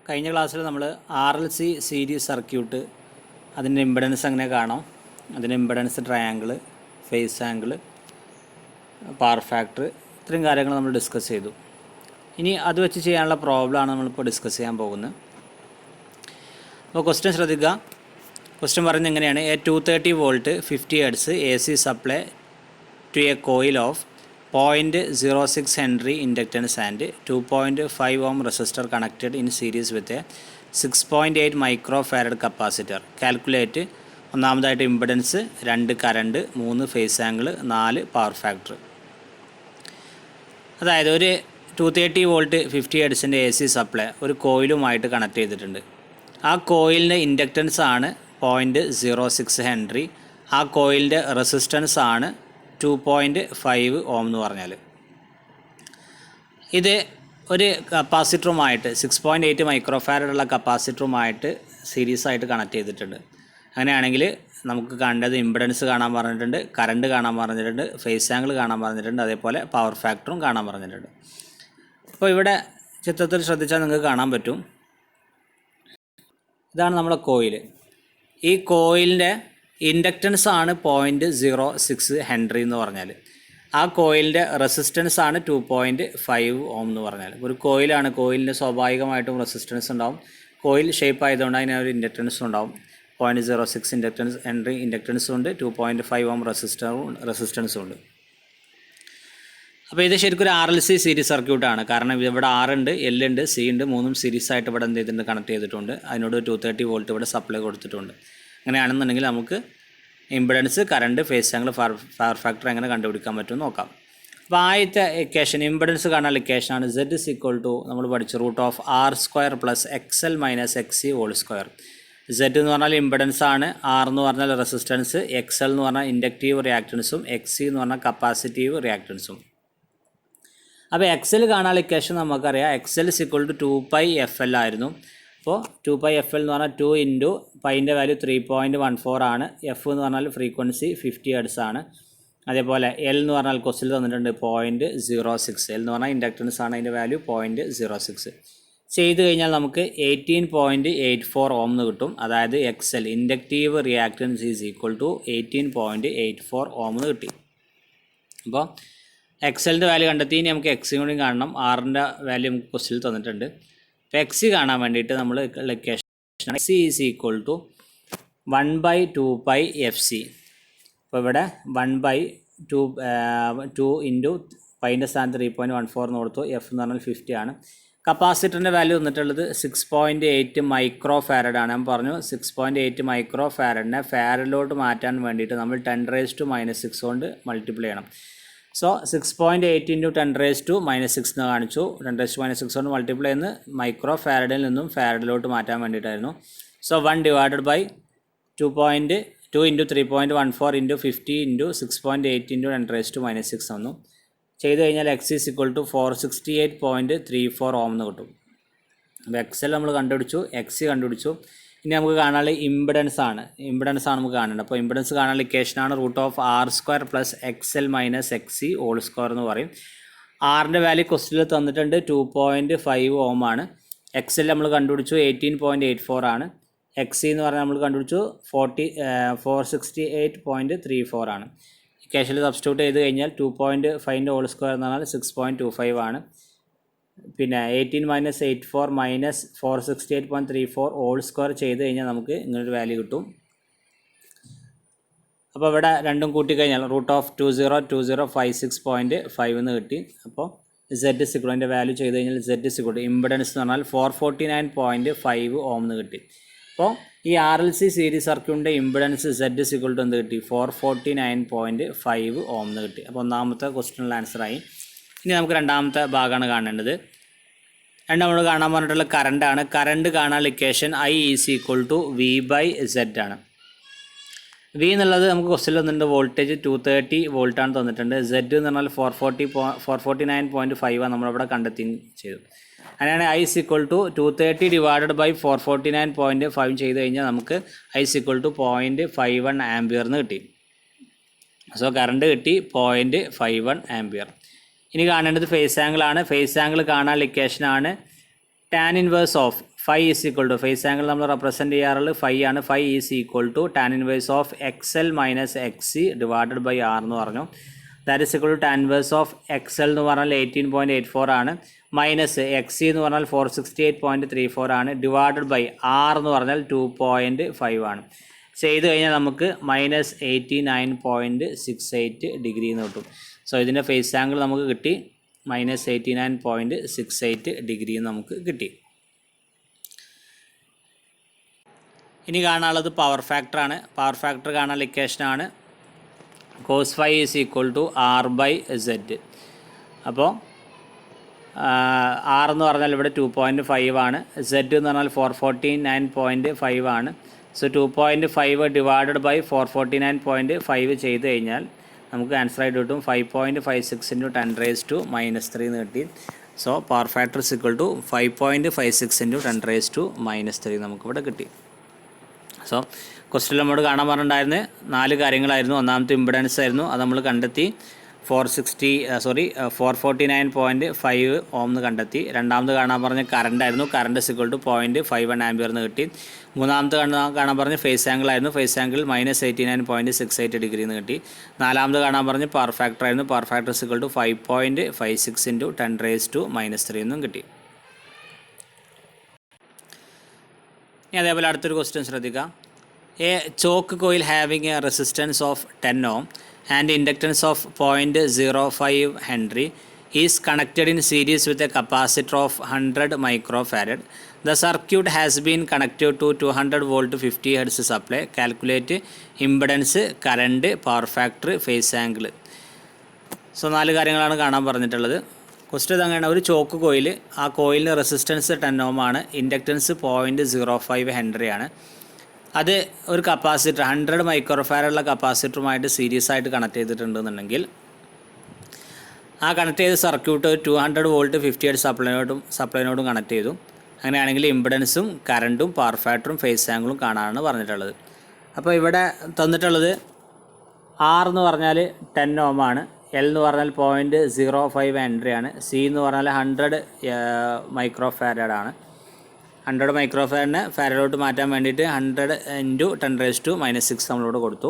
കഴിഞ്ഞ ക്ലാസ്സിൽ നമ്മൾ RLC സീരീസ് സർക്യൂട്ട് അതിൻ്റെ ഇംപെഡൻസ് എങ്ങനെ കാണാം, അതിൻ്റെ impedance triangle, phase angle, power factor, ഇത്രയും കാര്യങ്ങൾ നമ്മൾ ഡിസ്കസ് ചെയ്തു. ഇനി അത് വെച്ച് ചെയ്യാനുള്ള പ്രോബ്ലമാണ് നമ്മളിപ്പോൾ ഡിസ്കസ് ചെയ്യാൻ പോകുന്നത്. അപ്പോൾ ക്വസ്റ്റ്യൻ ശ്രദ്ധിക്കുക. ക്വസ്റ്റ്യൻ പറയുന്നത് എങ്ങനെയാണ്: a 230 volt 50 hertz AC supply to a coil of 0.06 Henry inductance and 2.5 ohm resistor connected in series with a 6.8 microfarad capacitor. Calculate ഒന്നാമതായിട്ട് impedance, 2 current, 3 phase angle, 4 power factor. അതായത് ഒരു 230 volt 50 ഹെർട്സിൻ്റെ AC supply ഒരു കോയിലുമായിട്ട് connect ചെയ്തിട്ടുണ്ട്. ആ കോയിലിൻ്റെ inductance ആണ് 0.06 Henry. ആ കോയിലിൻ്റെ resistance ആണ് 2.5 ഓം എന്ന് പറഞ്ഞാൽ. ഇത് ഒരു കപ്പാസിറ്ററുമായിട്ട് 6.8 മൈക്രോഫാരഡുള്ള കപ്പാസിറ്ററുമായിട്ട് സീരീസ് ആയിട്ട് കണക്ട് ചെയ്തിട്ടുണ്ട്. അങ്ങനെയാണെങ്കിൽ നമുക്ക് കണ്ടത് ഇംപെഡൻസ് കാണാൻ പറഞ്ഞിട്ടുണ്ട്, കറണ്ട് കാണാൻ പറഞ്ഞിട്ടുണ്ട്, ഫേസ് ആംഗിൾ കാണാൻ പറഞ്ഞിട്ടുണ്ട്, അതേപോലെ പവർ ഫാക്ടറും കാണാൻ പറഞ്ഞിട്ടുണ്ട്. അപ്പോൾ ഇവിടെ ചിത്രത്തിൽ ശ്രദ്ധിച്ചാൽ നിങ്ങൾക്ക് കാണാൻ പറ്റും, ഇതാണ് നമ്മുടെ കോയിൽ. ഈ കോയിലിൻ്റെ ഇൻഡക്റ്റൻസ് ആണ് 0.06 ഹെൻറി എന്ന് പറഞ്ഞാൽ. ആ കോയിലിൻ്റെ റെസിസ്റ്റൻസ് ആണ് 2.5 ഓം എന്ന് പറഞ്ഞാൽ. ഒരു കോയിലാണ്, കോയിലിന് സ്വാഭാവികമായിട്ടും റെസിസ്റ്റൻസ് ഉണ്ടാവും. കോയിൽ ഷേപ്പ് ആയതുകൊണ്ട് അതിനൊരു ഇൻഡക്റ്റൻസും ഉണ്ടാവും. 0.06 ഇൻഡക്റ്റൻസ് ഹെൻറി ഇൻഡക്റ്റൻസും ഉണ്ട്, 2.5 ഓം റെസിസ്റ്റൻസും ഉണ്ട്. അപ്പോൾ ഇത് ശരിക്കും ഒരു RLC സീരീസ് സർക്യൂട്ടാണ്. കാരണം ഇവിടെ R ഉണ്ട്, L ഉണ്ട്, C ഉണ്ട്, മൂന്നും സീരീസ് ആയിട്ട് ഇവിടെ എന്ത് ചെയ്തിട്ടുണ്ട്, കണക്ട് ചെയ്തിട്ടുണ്ട്. അതിനോട് 230 വോൾട്ട് ഇവിടെ സപ്ലൈ കൊടുത്തിട്ടുണ്ട്. അങ്ങനെയാണെന്നുണ്ടെങ്കിൽ നമുക്ക് impedance, current, phase angle, power factor എങ്ങനെ കണ്ടുപിടിക്കാൻ പറ്റുമെന്ന് നോക്കാം. അപ്പോൾ ആദ്യത്തെ ഇക്വേഷൻ, ഇംപെഡൻസ് കാണാനുള്ള ഇക്വേഷനാണ് Z = നമ്മൾ പഠിച്ച √R² + XL - XC whole square. Z എന്ന് പറഞ്ഞാൽ ഇംപെഡൻസ് ആണ്, R എന്ന് പറഞ്ഞാൽ റെസിസ്റ്റൻസ്, XL എന്ന് പറഞ്ഞാൽ ഇൻഡക്റ്റീവ് റിയാക്റ്റൻസും, XC എന്ന് പറഞ്ഞാൽ കപ്പാസിറ്റീവ് റിയാക്റ്റൻസും. അപ്പോൾ XL കാണാനുള്ള ഇക്വേഷൻ നമുക്കറിയാം. XL = 2πfL ആയിരുന്നു. അപ്പോൾ 2πfL എന്ന് പറഞ്ഞാൽ 2 ഇൻറ്റു പൈൻ്റെ വാല്യൂ 3.14 ആണ്. F എന്ന് പറഞ്ഞാൽ ഫ്രീക്വൻസി 50 ഹെർട്സ് ആണ്. അതേപോലെ L എന്ന് പറഞ്ഞാൽ ക്വസ്റ്റിൽ തന്നിട്ടുണ്ട് 0.06. L എന്ന് പറഞ്ഞാൽ ഇൻഡക്റ്റൻസ് ആണ്, അതിൻ്റെ വാല്യൂ 0.06. ചെയ്ത് കഴിഞ്ഞാൽ നമുക്ക് 18.84 ഓം എന്ന് കിട്ടും. അതായത് XL inductive reactance is equal to 18.84 ohm എന്ന് കിട്ടി. അപ്പോൾ XLൻ്റെ വാല്യൂ കണ്ടെത്തി. ഇനി നമുക്ക് XC കൂടി കാണണം. Rൻ്റെ വാല്യൂ നമുക്ക് ക്വസ്റ്റിൽ തന്നിട്ടുണ്ട്. അപ്പോൾ XC കാണാൻ വേണ്ടിയിട്ട് നമ്മൾ equation XC is equal to 1/2πfc. അപ്പോൾ ഇവിടെ 1/2 ഇൻറ്റു പൈൻ്റെ സ്ഥാനത്ത് 3.14 എന്ന് കൊടുത്തു. F എന്ന് പറഞ്ഞാൽ 50 ആണ്. കപ്പാസിറ്ററിൻ്റെ വാല്യൂ വന്നിട്ടുള്ളത് 6.8 മൈക്രോ ഫാരഡ് ആണ്. ഞാൻ പറഞ്ഞു 6.8 മൈക്രോ ഫാരഡിനെ ഫാരഡിലോട്ട് മാറ്റാൻ വേണ്ടിയിട്ട് നമ്മൾ 10⁻⁻6 കൊണ്ട് മൾട്ടിപ്ലൈ ചെയ്യണം. സോ 6.8 ഇൻറ്റു 10⁻⁻6 എന്ന് കാണിച്ചു. 10⁻⁻6 കൊണ്ട് മൾട്ടിപ്ലൈ ചെയ്യുന്ന മൈക്രോ ഫാരഡിൽ നിന്നും ഫാരഡിലോട്ട് മാറ്റാൻ വേണ്ടിയിട്ടായിരുന്നു. So 1/2 into 3.14 into 50 into 6.8 into 10⁻⁻6 വന്നു. ചെയ്ത് കഴിഞ്ഞാൽ X = 468.34 ഓം എന്ന് കിട്ടും. അപ്പോൾ XL നമ്മൾ കണ്ടുപിടിച്ചു, XC കണ്ടുപിടിച്ചു. ഇനി നമുക്ക് കാണാനുള്ള ഇംപെഡൻസ് ആണ് നമുക്ക് കാണേണ്ടത്. അപ്പോൾ ഇംപെഡൻസ് കാണാനുള്ള ഇക്വേഷനാണ് √R² + XL - XC whole square എന്ന് പറയും. Rൻ്റെ വാല്യൂ ക്വസ്റ്റിൽ തന്നിട്ടുണ്ട് 2.5 ഓം ആണ്. XL നമ്മൾ കണ്ടുപിടിച്ചു 18.84 ആണ്. XC എന്ന് പറഞ്ഞാൽ നമ്മൾ കണ്ടുപിടിച്ചു 468.34 ആണ്. ഇക്വേഷനിൽ സബ്സ്റ്റിറ്റ്യൂട്ട് ചെയ്ത് കഴിഞ്ഞാൽ 2.5 ഹോൾ സ്ക്വയർ എന്ന് പറഞ്ഞാൽ 6.25 ആണ്. പിന്നെ 18 - 84 - 468.34 ഹോൾ സ്ക്വയർ ചെയ്ത് കഴിഞ്ഞാൽ നമുക്ക് ഇങ്ങനൊരു വാല്യൂ കിട്ടും. അപ്പോൾ ഇവിടെ രണ്ടും കൂട്ടിക്കഴിഞ്ഞാൽ √202056.5 എന്ന് കിട്ടി. അപ്പോൾ Z = വാല്യൂ ചെയ്ത് കഴിഞ്ഞാൽ Z = ഇംപെഡൻസ് എന്ന് പറഞ്ഞാൽ 449.5 ഓം എന്ന് കിട്ടി. അപ്പോൾ ഈ RLC സീരീസ് സർക്യൂട്ടിൻ്റെ ഇംപെഡൻസ് Z = എന്ത് കിട്ടി? 449.5 ഓം എന്ന് കിട്ടി. അപ്പോൾ ഒന്നാമത്തെ ക്വസ്റ്റ്യനിൽ ആൻസറായി. ഇനി നമുക്ക് രണ്ടാമത്തെ ഭാഗമാണ് കാണേണ്ടത്. നമ്മൾ കാണാൻ പറഞ്ഞിട്ടുള്ള കറണ്ടാണ്. കറണ്ട് കാണാനുള്ള ഇക്വേഷൻ I = V/Z ആണ്. V എന്നുള്ളത് നമുക്ക് ക്വസ്റ്റ്യനിൽ തന്നിട്ടുണ്ട്. വോൾട്ടേജ് 230 വോൾട്ടാണ് തന്നിട്ടുണ്ട്. Z എന്ന് പറഞ്ഞാൽ 449.5 നമ്മളിവിടെ കണ്ടെത്തി ചെയ്തു. അങ്ങനെയാണ് I = 230 / 449.5 ചെയ്ത് കഴിഞ്ഞാൽ നമുക്ക് I = 0.51 ആംപിയർ എന്ന് കിട്ടി. സോ കറണ്ട് കിട്ടി 0.51 ആംപിയർ. ഇനി കാണേണ്ടത് ഫേസ് ആംഗിൾ ആണ്. ഫേസ് ആംഗിൾ കാണാൻ ഇക്വേഷൻ ആണ് tan inverse of phi is equal to phase angle നമ്മൾ റെപ്രസെൻറ്റ് ചെയ്യാറുള്ളത് ഫൈ ആണ്. Phi is equal to tan inverse of X L minus X C divided by R എന്ന് പറഞ്ഞു. That is equal to tan inverse of X L എന്ന് പറഞ്ഞാൽ 18.84 ആണ്, minus X C എന്ന് പറഞ്ഞാൽ 468.34 ആണ്, ഡിവൈഡഡ് ബൈ ആർ എന്ന് പറഞ്ഞാൽ 2.5 ആണ്. ചെയ്ത് കഴിഞ്ഞാൽ നമുക്ക് -89.68 ഡിഗ്രി എന്ന് കിട്ടും. സോ ഇതിൻ്റെ ഫേസ് ആംഗിൾ നമുക്ക് കിട്ടി -89.68 ഡിഗ്രി നമുക്ക് കിട്ടി. ഇനി കാണാനുള്ളത് പവർ ഫാക്ടറാണ്. പവർ ഫാക്ടർ കാണാനുള്ള ഇക്വേഷനാണ് cos phi is equal to R by Z. അപ്പോൾ ആർ എന്ന് പറഞ്ഞാൽ ഇവിടെ 2.5 ആണ്, സെഡ് എന്ന് പറഞ്ഞാൽ 449.5 ആണ്. സോ 2.5 ഡിവൈഡഡ് ബൈ 449.5 ചെയ്ത് കഴിഞ്ഞാൽ നമുക്ക് ആൻസർ ആയിട്ട് കിട്ടും 5.56 × 10⁻³ എന്ന് കിട്ടി. So power factor is equal to 5.56 × 10⁻³ നമുക്കിവിടെ കിട്ടി. സോ ക്വസ്റ്റ്യൻ നമ്മോട് കാണാൻ പറഞ്ഞിട്ടുണ്ടായിരുന്നത് 4 കാര്യങ്ങളായിരുന്നു. ഒന്നാമത്തെ ഇമ്പിഡൻസ് ആയിരുന്നു, അത് നമ്മൾ കണ്ടെത്തി 449.5 ഓം എന്ന് കണ്ടെത്തി. രണ്ടാമത് കാണാൻ പറഞ്ഞ കറണ്ട് ആയിരുന്നു, current is equal to 0.51 ampere എന്ന് കിട്ടി. മൂന്നാമത് കാണാൻ പറഞ്ഞ ഫേസ് ആംഗിൾ ആയിരുന്നു, ഫേസ് ആംഗിൾ -89.68 ഡിഗ്രി എന്ന് കിട്ടി. നാലാമത് കാണാൻ പറഞ്ഞ് പവർ ഫാക്ടർ ആയിരുന്നു, power factor is equal to 5.56 × 10⁻³ എന്നും കിട്ടി. ഇനി അതേപോലെ അടുത്തൊരു ക്വസ്റ്റ്യൻ ശ്രദ്ധിക്കാം. A choke coil having a resistance of 10 ohm and inductance of 0.05 Henry is connected in series with a capacitor of 100 microfarad. The circuit has been connected to 200 volt 50 Hz supply. Calculate impedance, current, power factor, phase angle. So 4 കാര്യങ്ങളാണ് കാണാൻ പറഞ്ഞിട്ടുള്ളത്. Question അങ്ങനെയാണ്, ഒരു chalk coil, ആ കോയിലിന് resistance 10 ohm ആണ്, inductance 0.05 Henry ആണ്. അത് ഒരു കപ്പാസിറ്റർ 100 മൈക്രോഫാരഡുള്ള കപ്പാസിറ്ററുമായിട്ട് സീരീസ് ആയിട്ട് കണക്ട് ചെയ്തിട്ടുണ്ടെന്നുണ്ടെങ്കിൽ ആ കണക്ട് ചെയ്ത സർക്യൂട്ട് 200 വോൾട്ട് 50 ഹെർട്സ് സപ്ലൈനോടും കണക്ട് ചെയ്തു. അങ്ങനെയാണെങ്കിൽ ഇമ്പിഡൻസും കറണ്ടും പവർ ഫാക്ടറും ഫേസ് ആംഗിളും കാണാനാണ് പറഞ്ഞിട്ടുള്ളത്. അപ്പോൾ ഇവിടെ തന്നിട്ടുള്ളത് ആർ എന്ന് പറഞ്ഞാൽ 10 ohm ആണ്, എൽ എന്ന് പറഞ്ഞാൽ 0.05 ഹെൻറി ആണ്, സി എന്ന് പറഞ്ഞാൽ 100 മൈക്രോഫാരഡ് ആണ്. 100 മൈക്രോഫാരഡിനെ ഫാരഡിലോട്ട് മാറ്റാൻ വേണ്ടിയിട്ട് 100 × 10⁻⁻6 നമ്മളിവിടെ കൊടുത്തു.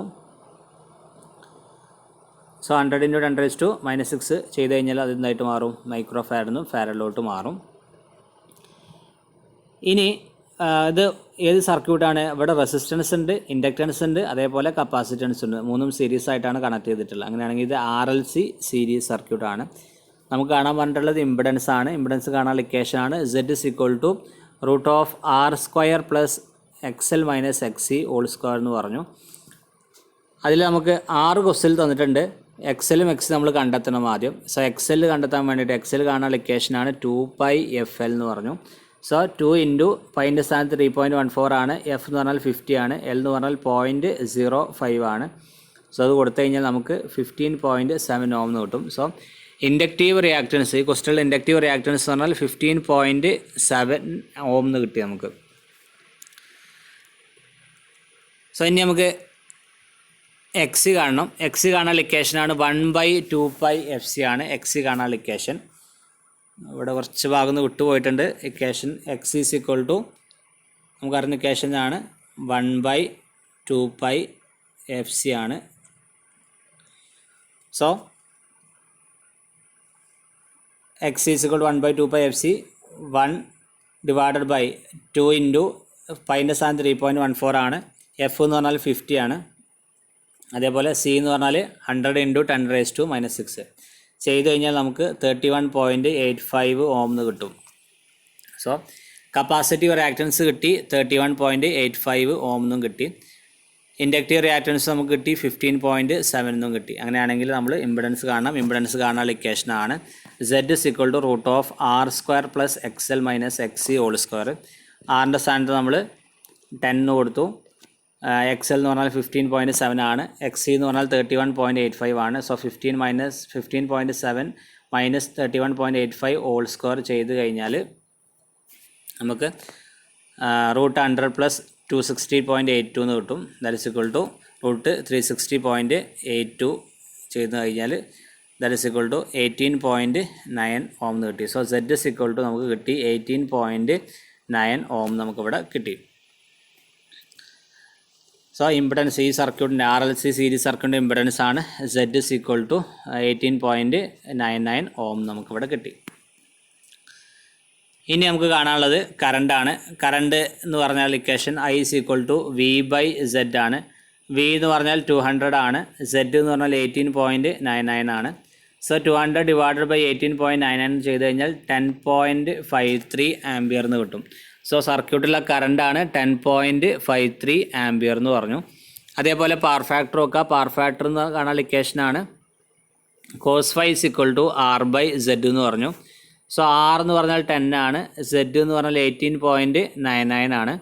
സോ 100 × 10⁻⁻6 ചെയ്ത് കഴിഞ്ഞാൽ അത് എന്തായിട്ട് മാറും, മൈക്രോഫാരഡിൽ നിന്ന് ഫാരഡിലോട്ട് മാറും. ഇനി ഇത് ഏത് സർക്യൂട്ടാണ്, ഇവിടെ റെസിസ്റ്റൻസ് ഉണ്ട്, ഇൻഡക്റ്റൻസ് ഉണ്ട്, അതേപോലെ കപ്പാസിറ്റൻസ് ഉണ്ട്, മൂന്നും സീരീസ് ആയിട്ടാണ് കണക്ട് ചെയ്തിട്ടുള്ളത്. അങ്ങനെയാണെങ്കിൽ ഇത് RLC സീരീസ് സർക്യൂട്ടാണ്. നമുക്ക് കാണാൻ പറഞ്ഞിട്ടുള്ളത് ഇമ്പിഡൻസ് ആണ്. ഇമ്പിഡൻസ് കാണാനുള്ള ഇക്വേഷനാണ് Z = √R² + XL - XC² എന്ന് പറഞ്ഞു. അതിൽ നമുക്ക് 6 ക്വസ്റ്റ്യൻ തന്നിട്ടുണ്ട്. XLും XC നമ്മൾ കണ്ടെത്തണം ആദ്യം. സോ XL കണ്ടെത്താൻ വേണ്ടിയിട്ട് XL കാണാനുള്ള ഇക്വേഷനാണ് 2πfL എന്ന് പറഞ്ഞു. സോ 2 × പൈൻ്റെ സ്ഥാനത്ത് 3.14 ആണ്, F എന്ന് പറഞ്ഞാൽ 50 ആണ്, L എന്ന് പറഞ്ഞാൽ 0.05 ആണ്. സോ അത് കൊടുത്തു കഴിഞ്ഞാൽ നമുക്ക് 15.7 ohm എന്ന് കിട്ടും. സോ ഇൻഡക്റ്റീവ് റിയാക്റ്റൻസ്, ഈ ക്വസ്റ്റ്യനിൽ ഇൻഡക്റ്റീവ് റിയാക്റ്റൻസ് എന്ന് പറഞ്ഞാൽ 15.7 ohm എന്ന് കിട്ടി നമുക്ക്. സോ ഇനി നമുക്ക് XC കാണണം. XC കാണാനുള്ള ഇക്വേഷനാണ് 1/2πfC ആണ് XC കാണാനുള്ള ഇക്വേഷൻ. ഇവിടെ കുറച്ച് ഭാഗം നിന്ന് വിട്ടുപോയിട്ടുണ്ട്. ഇക്വേഷൻ XC = നമുക്കറിയുന്ന ഇക്വേഷനാണ് 1/2πfC ആണ്. സോ XC = 1/2πfC, 1 / 2 × പൈൻ്റെ സ്ഥാനത്ത് 3.14 ആണ്, F എന്ന് പറഞ്ഞാൽ 50 ആണ്, അതേപോലെ C എന്ന് പറഞ്ഞാൽ 100 × 10⁻⁻6 ചെയ്ത് കഴിഞ്ഞാൽ നമുക്ക് 31.85 ohm എന്ന് കിട്ടും. സോ കപ്പാസിറ്റീവ് റിയാക്റ്റൻസ് കിട്ടി 31.85 ohm എന്നും കിട്ടി. ഇൻഡക്റ്റീവ് റിയാക്റ്റൻസ് നമുക്ക് കിട്ടി 15.7 എന്നും കിട്ടി. അങ്ങനെയാണെങ്കിൽ നമ്മൾ ഇമ്പിഡൻസ് കാണണം. ഇമ്പിഡൻസ് കാണാനുള്ള ഇക്വേഷനാണ് Z = √R² + XL - XC². ആറിൻ്റെ സ്ഥാനത്ത് നമ്മൾ 10 കൊടുത്തു, XL എന്ന് പറഞ്ഞാൽ 15.7 ആണ്, XC എന്ന് പറഞ്ഞാൽ 31.85 ആണ്. സോ 15.7 - 31.85² ചെയ്ത് കഴിഞ്ഞാൽ നമുക്ക് √100 + 260.82 എന്ന് കിട്ടും. ദാറ്റ് ഇസ് ഈക്വൽ ടു √360.82 ചെയ്ത് കഴിഞ്ഞാൽ that is equal to 18.9 ohm എന്ന് കിട്ടി. സോ Z = നമുക്ക് കിട്ടി 9 ഓം നമുക്കിവിടെ കിട്ടി. സോ ഇമ്പിഡൻസ് ഈ സർക്യൂട്ടിൻ്റെ RLC സീരീസ് സർക്യൂട്ടിൻ്റെ ഇമ്പിഡൻസ് ആണ് Z is equal to 18.99 ഓം നമുക്കിവിടെ കിട്ടി. ഇനി നമുക്ക് കാണാനുള്ളത് കറണ്ടാണ്. കറണ്ട് എന്ന് പറഞ്ഞാൽ equation I is equal to V/Z ആണ്. V എന്ന് പറഞ്ഞാൽ 200 ആണ്. Z എന്ന് പറഞ്ഞാൽ 18.99 ആണ്. സോ 200 ഡിവൈഡഡ് ബൈ 18.99 ചെയ്ത് കഴിഞ്ഞാൽ 10.53 ആംപിയർ എന്ന് കിട്ടും. സോ സർക്യൂട്ടിലെ കറണ്ടാണ് 10.53 ആംപിയർ എന്ന് പറഞ്ഞു. അതേപോലെ പവർ ഫാക്ടർ നോക്കുക. പവർ ഫാക്ടർ എന്ന് കാണാൻ ഇക്വേഷനാണ് cos φ is equal to R/Z എന്ന് പറഞ്ഞു. സോ R എന്ന് പറഞ്ഞാൽ 10 ആണ്. Z എന്ന് പറഞ്ഞാൽ 18.99 ആണ്.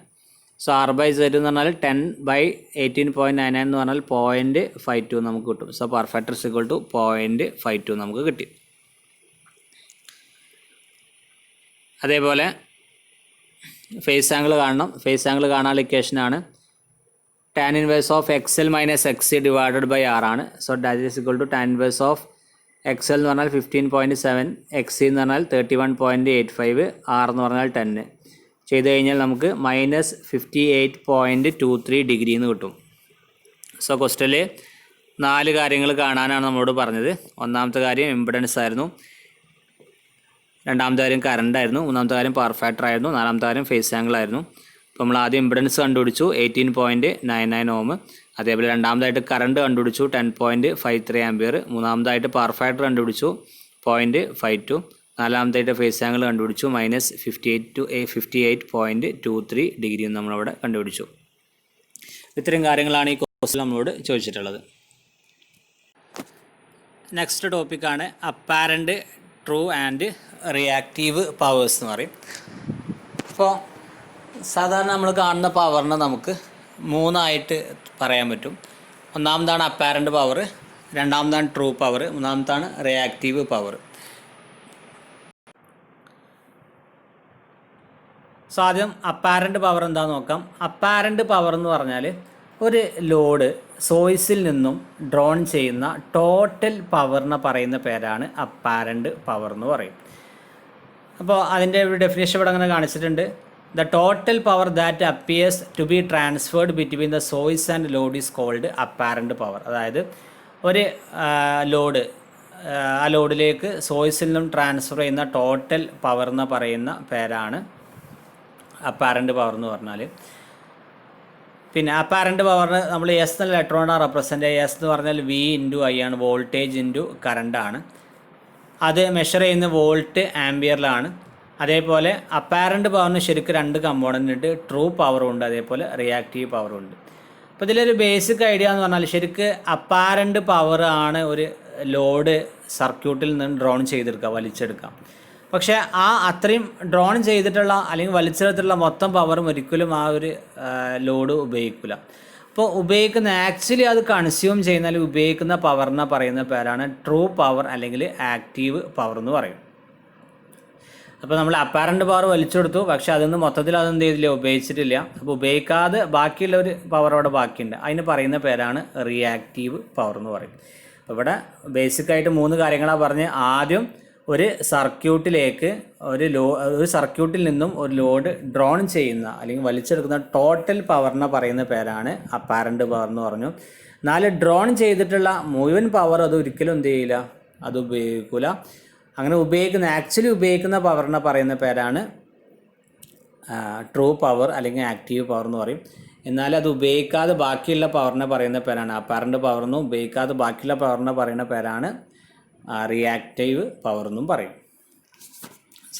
സോ R/Z എന്ന് പറഞ്ഞാൽ 10/18.99 എന്ന് പറഞ്ഞാൽ 0.52 നമുക്ക് കിട്ടും. So power factor is equal to 0.52 നമുക്ക് കിട്ടി. അതേപോലെ ഫേസ് ആംഗിൾ കാണണം. ഫേസ് ആംഗിൾ കാണാനുള്ള ഇക്വേഷനാണ് tan inverse of XL minus XC divided by R ആണ്. So that is equal to tan inverse of XL എന്ന് പറഞ്ഞാൽ 15.7, XC എന്ന് പറഞ്ഞാൽ 31.85, R എന്ന് പറഞ്ഞാൽ 10 ചെയ്ത് കഴിഞ്ഞാൽ നമുക്ക് -58.23 ഡിഗ്രി എന്ന് കിട്ടും. സോ ക്വസ്റ്റനിൽ 4 കാര്യങ്ങൾ കാണാനാണ് നമ്മളോട് പറഞ്ഞത്. ഒന്നാമത്തെ കാര്യം ഇമ്പിഡൻസ് ആയിരുന്നു, രണ്ടാമത്തെ കാര്യം കറണ്ട് ആയിരുന്നു, മൂന്നാമത്തെ കാര്യം പവർ ഫാക്ടർ ആയിരുന്നു, നാലാമത്തെ കാര്യം ഫേസ് ആംഗിൾ ആയിരുന്നു. അപ്പോൾ നമ്മൾ ആദ്യം ഇമ്പിഡൻസ് കണ്ടുപിടിച്ചു 18.99 ഓം. അതേപോലെ രണ്ടാമതായിട്ട് കറണ്ട് കണ്ടുപിടിച്ചു 10.53 ആംപിയർ. മൂന്നാമതായിട്ട് പവർ ഫാക്ടർ കണ്ടുപിടിച്ചു 0.52. നാലാമതായിട്ട് ഫേസ് ആംഗിൾ കണ്ടുപിടിച്ചു -58.23 ഡിഗ്രി നമ്മളവിടെ കണ്ടുപിടിച്ചു. ഇത്രയും കാര്യങ്ങളാണ് ഈ കോഴ്സിൽ നമ്മളോട് ചോദിച്ചിട്ടുള്ളത്. നെക്സ്റ്റ് ടോപ്പിക്കാണ് apparent true and reactive powers എന്ന് പറയും. അപ്പോൾ സാധാരണ നമ്മൾ കാണുന്ന പവറിനെ നമുക്ക് 3ആയിട്ട് പറയാൻ പറ്റും. ഒന്നാമതാണ് അപ്പാരൻറ്റ് പവർ, രണ്ടാമതാണ് ട്രൂ പവർ, മൂന്നാമതാണ് റിയാക്റ്റീവ് പവർ. സോ ആദ്യം അപ്പാരൻറ്റ് പവർ എന്താണെന്ന് നോക്കാം. അപ്പാരൻറ്റ് പവർ എന്ന് പറഞ്ഞാൽ ഒരു ലോഡ് സോഴ്സിൽ നിന്നും ഡ്രോൺ ചെയ്യുന്ന ടോട്ടൽ പവറിനെ പറയുന്ന പേരാണ് അപ്പാരൻറ്റ് പവർ എന്ന് പറയും. അപ്പോൾ അതിൻ്റെ ഒരു ഡെഫിനേഷൻ ഇവിടെ അങ്ങനെ കാണിച്ചിട്ടുണ്ട്. The total power that appears to be transferred between the source and load is called apparent power. അതായത് ഒരു ലോഡ് ആ ലോഡിലേക്ക് സോഴ്സിൽ നിന്നും ട്രാൻസ്ഫർ ചെയ്യുന്ന ടോട്ടൽ പവർ എന്ന് പറയുന്ന പേരാണ് അപ്പാരൻറ്റ് പവർ എന്ന് പറഞ്ഞാൽ. പിന്നെ അപ്പാരൻറ്റ് പവറിന് നമ്മൾ എസ് എന്ന ഇലക്ട്രോണാണ് റെപ്രസെൻ്റ് ചെയ്യുക. എസ് എന്ന് പറഞ്ഞാൽ V × I ആണ്, വോൾട്ടേജ് ഇൻറ്റു കറണ്ടാണ്. അത് മെഷർ ചെയ്യുന്ന വോൾട്ട് ആംപിയറിലാണ്. അതേപോലെ അപ്പാരൻറ്റ് പവറിന് ശരിക്കും 2 കമ്പോണൻ്റ് ഉണ്ട്, ട്രൂ പവറും ഉണ്ട്, അതേപോലെ റിയാക്റ്റീവ് പവറും ഉണ്ട്. അപ്പോൾ ഇതിലൊരു ബേസിക് ഐഡിയ എന്ന് പറഞ്ഞാൽ ശരിക്ക് അപ്പാരൻറ്റ് പവർ ആണ് ഒരു ലോഡ് സർക്യൂട്ടിൽ നിന്ന് ഡ്രോൺ ചെയ്തെടുക്കുക, വലിച്ചെടുക്കാം. പക്ഷേ ആ അത്രയും ഡ്രോൺ ചെയ്തിട്ടുള്ള അല്ലെങ്കിൽ വലിച്ചെടുത്തിട്ടുള്ള മൊത്തം പവറും ഒരിക്കലും ആ ഒരു ലോഡ് ഉപയോഗിക്കില്ല. അപ്പോൾ ഉപയോഗിക്കുന്ന ആക്ച്വലി അത് കൺസ്യൂം ചെയ്യുന്നാൽ ഉപയോഗിക്കുന്ന പവറിനെ പറയുന്ന പേരാണ് ട്രൂ പവർ അല്ലെങ്കിൽ ആക്റ്റീവ് പവർ എന്ന് പറയും. അപ്പോൾ നമ്മൾ അപ്പാരൻറ്റ് പവർ വലിച്ചെടുത്തു, പക്ഷേ അതൊന്നും മൊത്തത്തിൽ അതെന്ത് ചെയ്തില്ല, ഉപയോഗിച്ചിട്ടില്ല. അപ്പോൾ ഉപയോഗിക്കാതെ ബാക്കിയുള്ള ഒരു പവർ അവിടെ ബാക്കിയുണ്ട്, അതിന് പറയുന്ന പേരാണ് റിയാക്റ്റീവ് പവർ എന്ന് പറയും. അപ്പോൾ ഇവിടെ ബേസിക്കായിട്ട് 3 കാര്യങ്ങളാണ് പറഞ്ഞ്. ആദ്യം ഒരു സർക്യൂട്ടിലേക്ക് ഒരു സർക്യൂട്ടിൽ നിന്നും ഒരു ലോഡ് ഡ്രോൺ ചെയ്യുന്ന അല്ലെങ്കിൽ വലിച്ചെടുക്കുന്ന ടോട്ടൽ പവറിനെ പറയുന്ന പേരാണ് അപ്പാരൻറ്റ് പവർ എന്ന് പറഞ്ഞു. 4 ഡ്രോൺ ചെയ്തിട്ടുള്ള മുഴുവൻ പവർ അത് ഒരിക്കലും എന്ത് ചെയ്യില്ല, അത് ഉപയോഗിക്കില്ല. അങ്ങനെ ആക്ച്വലി ഉപയോഗിക്കുന്ന പവറിനെ പറയുന്ന പേരാണ് ട്രൂ പവർ അല്ലെങ്കിൽ ആക്റ്റീവ് പവർ എന്ന് പറയും. എന്നാൽ അത് ഉപയോഗിക്കാതെ ബാക്കിയുള്ള പവറിനെ പറയുന്ന പേരാണ് അപ്പാരൻറ്റ് പവർ എന്നും, ഉപയോഗിക്കാതെ ബാക്കിയുള്ള പവറിനെ പറയുന്ന പേരാണ് റിയാക്റ്റീവ് പവർ എന്നും പറയും.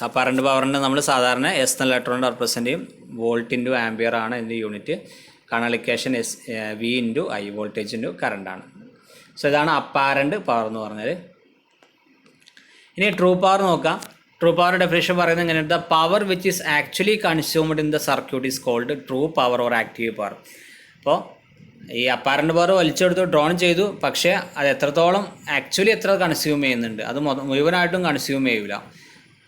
അപ്പാരൻറ്റ് പവറിൻ്റെ നമ്മൾ സാധാരണ എസ് എന്ന ഇലക്ട്രോൺ റെപ്രസെൻ്റ് ചെയ്യും. വോൾട്ട് ഇൻറ്റു ആംപിയർ ആണ് ഇതിൻ്റെ യൂണിറ്റ്. കണലിക്കേഷൻ V × I, വോൾട്ടേജ് ഇൻറ്റു കറണ്ടാണ്. സോ ഇതാണ് അപ്പാരൻറ്റ് പവർ എന്ന് പറഞ്ഞാൽ. ഇനി ട്രൂ പവർ നോക്കാം. ട്രൂ പവർ ഡെഫിനേഷൻ പറയുന്നത് എങ്ങനെയാണ്? The power which is actually consumed in the circuit is called true power or active power. അപ്പോൾ ഈ അപ്പാരൻറ്റ് പവർ വലിച്ചെടുത്തു, ഡ്രോൺ ചെയ്തു, പക്ഷേ അത് എത്രത്തോളം ആക്ച്വലി എത്ര കൺസ്യൂം ചെയ്യുന്നുണ്ട്, അത് മുഴുവനായിട്ടും കൺസ്യൂം ചെയ്യില്ല.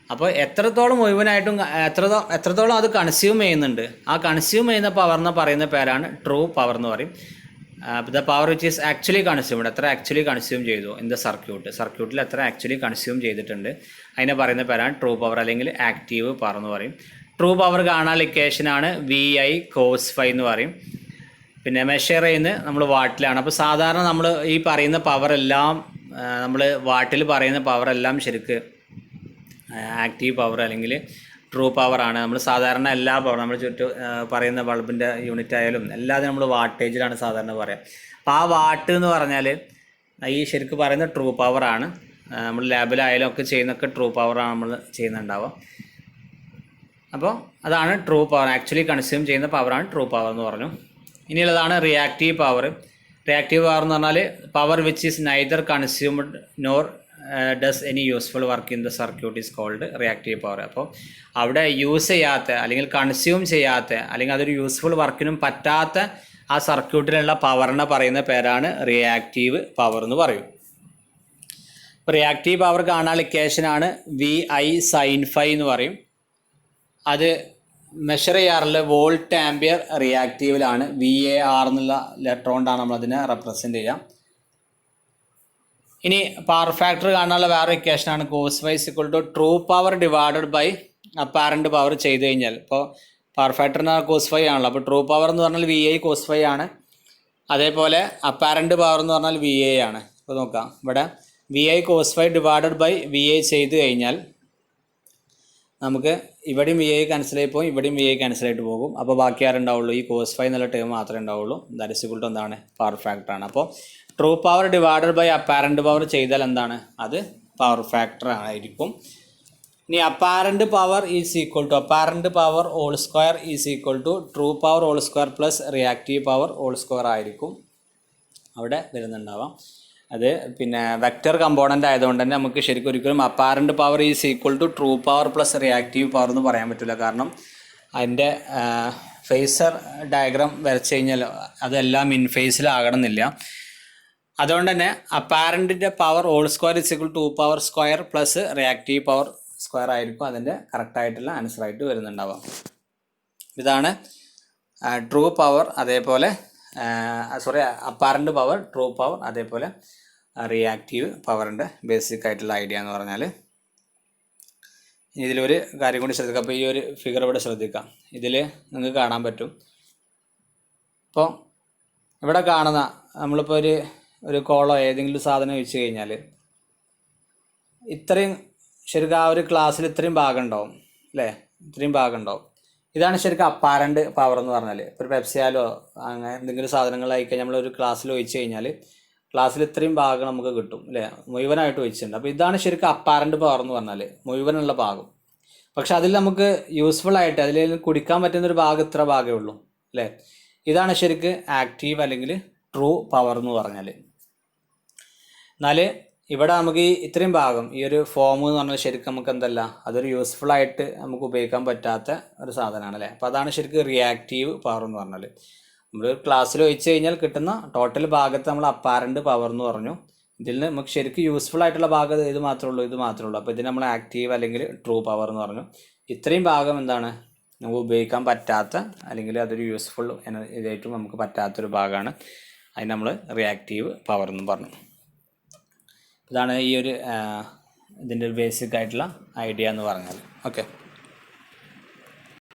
അപ്പോൾ എത്രത്തോളം മുഴുവനായിട്ടും എത്രത്തോളം അത് കൺസ്യൂം ചെയ്യുന്നുണ്ട്, ആ കൺസ്യൂം ചെയ്യുന്ന പവറിനെ പറയുന്ന പേരാണ് ട്രൂ പവർ എന്ന് പറയും. The power which is actually consumed, എത്ര ആക്ച്വലി കൺസ്യൂം ചെയ്തു ഇൻ ദ സർക്യൂട്ടിൽ എത്ര ആക്ച്വലി കൺസ്യൂം ചെയ്തിട്ടുണ്ട്, അതിനെ പറയുന്ന പേരാണ് ട്രൂ പവർ അല്ലെങ്കിൽ ആക്റ്റീവ് പവർ എന്ന് പറയും. ട്രൂ പവർ കാണാനുള്ള ഇക്വേഷനാണ് VI cos φ എന്ന് പറയും. പിന്നെ മെഷർ ചെയ്യുന്നത് നമ്മൾ വാട്ടിലാണ്. അപ്പോൾ സാധാരണ നമ്മൾ ഈ പറയുന്ന പവറെല്ലാം നമ്മൾ വാട്ടിൽ പറയുന്ന പവറെല്ലാം ശരിക്ക് ആക്റ്റീവ് പവർ അല്ലെങ്കിൽ ട്രൂ പവറാണ്. നമ്മൾ സാധാരണ എല്ലാ പവർ നമ്മൾ പറയുന്ന ബൾബിൻ്റെ യൂണിറ്റ് ആയാലും എല്ലാതും നമ്മൾ വാട്ടേജിലാണ് സാധാരണ പറയുക. അപ്പോൾ ആ വാട്ട് എന്ന് പറഞ്ഞാൽ ഈ ശരിക്കും പറയുന്ന ട്രൂ പവറാണ്. നമ്മൾ ലാബിലായാലും ഒക്കെ ചെയ്യുന്നൊക്കെ ട്രൂ പവറാണ് നമ്മൾ ചെയ്യുന്നുണ്ടാവുക. അപ്പോൾ അതാണ് ട്രൂ പവർ. ആക്ച്വലി കൺസ്യൂം ചെയ്യുന്ന പവറാണ് ട്രൂ പവർ എന്ന് പറഞ്ഞു. ഇനിയുള്ളതാണ് റിയാക്റ്റീവ് പവർ. റിയാക്റ്റീവ് പവർ എന്ന് പറഞ്ഞാൽ power which is neither consumed nor does any useful work in the circuit is called reactive power. അപ്പോൾ അവിടെ യൂസ് ചെയ്യാത്ത അല്ലെങ്കിൽ കൺസ്യൂം ചെയ്യാത്ത അല്ലെങ്കിൽ അതൊരു യൂസ്ഫുൾ വർക്കിനും പറ്റാത്ത ആ സർക്യൂട്ടിലുള്ള പവറിനെ പറയുന്ന പേരാണ് റിയാക്റ്റീവ് പവർ എന്ന് പറയും. ഇപ്പോൾ റിയാക്റ്റീവ് പവർ കാണാനുള്ള ഇക്വേഷനാണ് VI sin φ എന്ന് പറയും. അത് മെഷർ ചെയ്യാറുള്ള വോൾട്ട് ആംപിയർ റിയാക്റ്റീവിലാണ്. VAR എന്നുള്ള ലെറ്റർ കൊണ്ടാണ് നമ്മളതിനെ റെപ്രസെൻ്റ് ചെയ്യുക. ഇനി പവർ ഫാക്ടർ കാണാനുള്ള വേറെ ഇക്വേഷനാണ് cos φ = true power divided by apparent power ചെയ്ത് കഴിഞ്ഞാൽ. ഇപ്പോൾ പവർ ഫാക്ടറിന് cos φ ആണല്ലോ. അപ്പോൾ ട്രൂ പവർ എന്ന് പറഞ്ഞാൽ VI cos φ ആണ്. അതേപോലെ അപ്പാരൻറ്റ് പവർ എന്ന് പറഞ്ഞാൽ VA ആണ്. അപ്പോൾ നോക്കാം, ഇവിടെ VI cos φ divided by VA ചെയ്ത് കഴിഞ്ഞാൽ നമുക്ക് ഇവിടെയും VI ക്യാൻസലായി പോകും, ഇവിടെയും VI ക്യാൻസലായിട്ട് പോകും. അപ്പോൾ ബാക്കി ആരുണ്ടാവുള്ളൂ? ഈ cos φ എന്നുള്ള ടേം മാത്രമേ ഉണ്ടാവുള്ളൂ. ദാറ്റ് ഈസ് ഈക്വൽ ടു എന്താണ്? പവർ ഫാക്ടറാണ്. അപ്പോൾ true power divided by apparent power ചെയ്താൽ എന്താണ്? അത് പവർ ഫാക്ടർ ആയിരിക്കും. ഇനി apparent power is equal to apparent power whole square is equal to true power whole square plus reactive power whole square ആയിരിക്കും അവിടെ വരുന്നുണ്ടാവാം. അത് പിന്നെ വെക്റ്റർ കമ്പോണൻ്റ് ആയതുകൊണ്ട് തന്നെ നമുക്ക് ശരിക്കും ഒരിക്കലും apparent power is equal to true power plus reactive power എന്ന് പറയാൻ പറ്റില്ല. കാരണം അതിൻ്റെ ഫേസർ ഡയഗ്രാം വരച്ച് കഴിഞ്ഞാൽ അതെല്ലാം ഇൻ ഫേസിലാകണമെന്നില്ല. അതുകൊണ്ട് തന്നെ അപ്പാരൻറ്റിൻ്റെ power whole square is equal to power square plus reactive power square ആയിരിക്കും അതിൻ്റെ കറക്റ്റായിട്ടുള്ള ആൻസറായിട്ട് വരുന്നുണ്ടാവാം. ഇതാണ് ട്രൂ പവർ, അതേപോലെ അപ്പാരൻറ്റ് പവർ, ട്രൂ പവർ, അതേപോലെ റിയാക്റ്റീവ് പവറിൻ്റെ ബേസിക് ആയിട്ടുള്ള ഐഡിയ എന്ന് പറഞ്ഞാൽ. ഇതിലൊരു കാര്യം കൂടി ശ്രദ്ധിക്കാം. അപ്പോൾ ഈ ഒരു ഫിഗർ ഇവിടെ ശ്രദ്ധിക്കാം. ഇതിൽ നിങ്ങൾക്ക് കാണാൻ പറ്റും. ഇപ്പോൾ ഇവിടെ കാണുന്ന നമ്മളിപ്പോൾ ഒരു കോളോ ഏതെങ്കിലും സാധനം വെച്ച് കഴിഞ്ഞാൽ ഇത്രയും ശരിക്കും ആ ഒരു ക്ലാസ്സിൽ ഇത്രയും ഭാഗം ഉണ്ടാവും അല്ലേ? ഇത്രയും ഭാഗം ഉണ്ടാവും. ഇതാണ് ശരിക്കും അപ്പാരൻറ്റ് പവർ എന്ന് പറഞ്ഞാൽ. ഇപ്പോൾ ഒരു പെപ്സിയാലോ അങ്ങനെ എന്തെങ്കിലും സാധനങ്ങളായിക്കഴിഞ്ഞാൽ നമ്മളൊരു ക്ലാസ്സിൽ ഒഴിച്ച് കഴിഞ്ഞാൽ ക്ലാസ്സിൽ ഇത്രയും ഭാഗം നമുക്ക് കിട്ടും അല്ലേ? മുഴുവനായിട്ട് ഒഴിച്ചിട്ടുണ്ട്. അപ്പോൾ ഇതാണ് ശരിക്കും അപ്പാരൻറ്റ് പവർ എന്ന് പറഞ്ഞാൽ, മുഴുവനുള്ള ഭാഗം. പക്ഷെ അതിൽ നമുക്ക് യൂസ്ഫുൾ ആയിട്ട് അതിൽ കുടിക്കാൻ പറ്റുന്നൊരു ഭാഗം ഇത്ര ഭാഗമേ ഉള്ളൂ അല്ലേ? ഇതാണ് ശരിക്ക് ആക്റ്റീവ് അല്ലെങ്കിൽ ട്രൂ പവർ എന്ന് പറഞ്ഞാൽ. എന്നാൽ ഇവിടെ നമുക്ക് ഈ ഇത്രയും ഭാഗം ഈ ഒരു ഫോം എന്ന് പറഞ്ഞാൽ ശരിക്കും നമുക്ക് എന്തല്ല, അതൊരു യൂസ്ഫുൾ ആയിട്ട് നമുക്ക് ഉപയോഗിക്കാൻ പറ്റാത്ത ഒരു സാധനമാണ് അല്ലേ? അപ്പോൾ അതാണ് ശരിക്കും റിയാക്റ്റീവ് പവർ എന്ന് പറഞ്ഞാൽ. നമ്മൾ ക്ലാസ്സിൽ ഒഴിച്ച് കഴിഞ്ഞാൽ കിട്ടുന്ന ടോട്ടൽ ഭാഗത്ത് നമ്മൾ അപ്പാരൻറ്റ് പവർ എന്ന് പറഞ്ഞു. ഇതിൽ നമുക്ക് ശരിക്കും യൂസ്ഫുൾ ആയിട്ടുള്ള ഭാഗം ഇത് മാത്രമേ ഉള്ളൂ. അപ്പോൾ ഇതിന് നമ്മൾ ആക്റ്റീവ് അല്ലെങ്കിൽ ട്രൂ പവർ എന്ന് പറഞ്ഞു. ഇത്രയും ഭാഗം എന്താണ്, നമുക്ക് ഉപയോഗിക്കാൻ പറ്റാത്ത അല്ലെങ്കിൽ അതൊരു യൂസ്ഫുൾ ഇതായിട്ടും നമുക്ക് പറ്റാത്തൊരു ഭാഗമാണ്. അതിന് നമ്മൾ റിയാക്റ്റീവ് പവർ എന്ന് പറഞ്ഞു. ഇതാണ് ഈ ഒരു ഇതിൻ്റെ ഒരു ബേസിക് ആയിട്ടുള്ള ഐഡിയ എന്ന് പറഞ്ഞാൽ. ഓക്കെ.